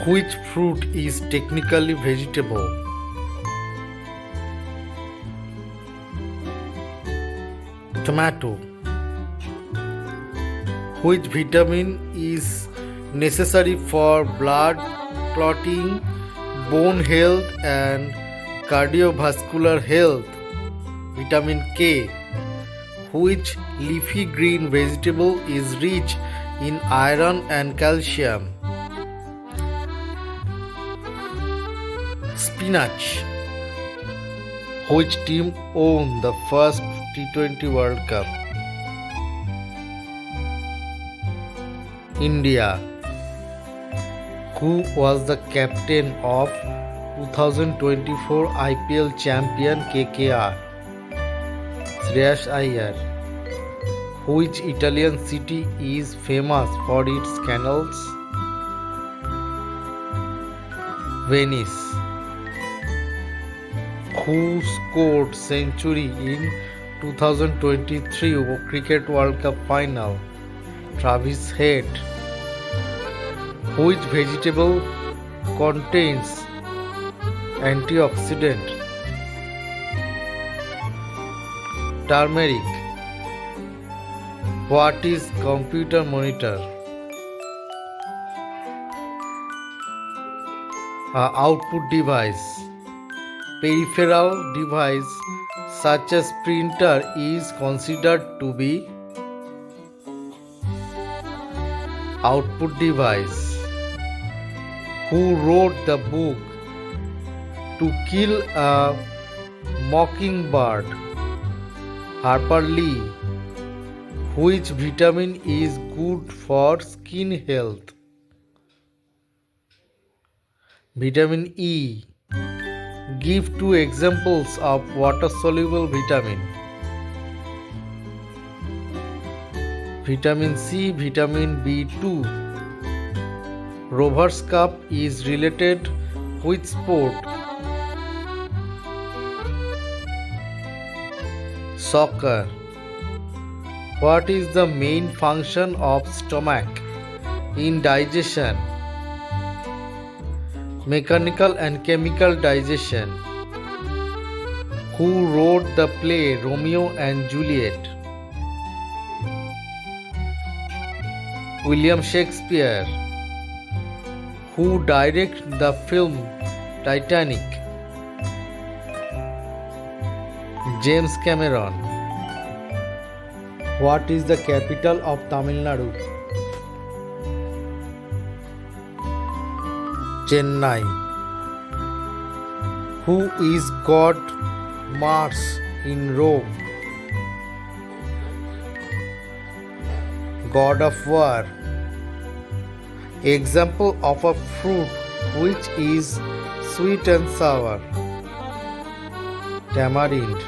Which fruit is technically vegetable? Tomato. Which vitamin is necessary for blood clotting, bone health, and cardiovascular health? Vitamin K. Which leafy green vegetable is rich in iron and calcium? Spinach. Which team won the first T20 World Cup? India. Who was the captain of 2024 IPL champion KKR? Shreyas Iyer. Which Italian city is famous for its canals? Venice. Who scored century in 2023 Cricket World Cup final? Travis Head. Which vegetable contains antioxidant? Turmeric. What is computer monitor? Output device. Peripheral device such as printer is considered to be output device. Who wrote the book To Kill a Mockingbird? Harper Lee. Which vitamin is good for skin health? Vitamin E. Give two examples of water-soluble vitamin. Vitamin C, vitamin B2. Rovers Cup is related which sport? Soccer. What is the main function of stomach in digestion? Mechanical and chemical digestion. Who wrote the play Romeo and Juliet? William Shakespeare. Who directed the film Titanic? James Cameron. What is the capital of Tamil Nadu? Chennai. Who is god Mars in Rome? God of war. Example of a fruit which is sweet and sour. Tamarind.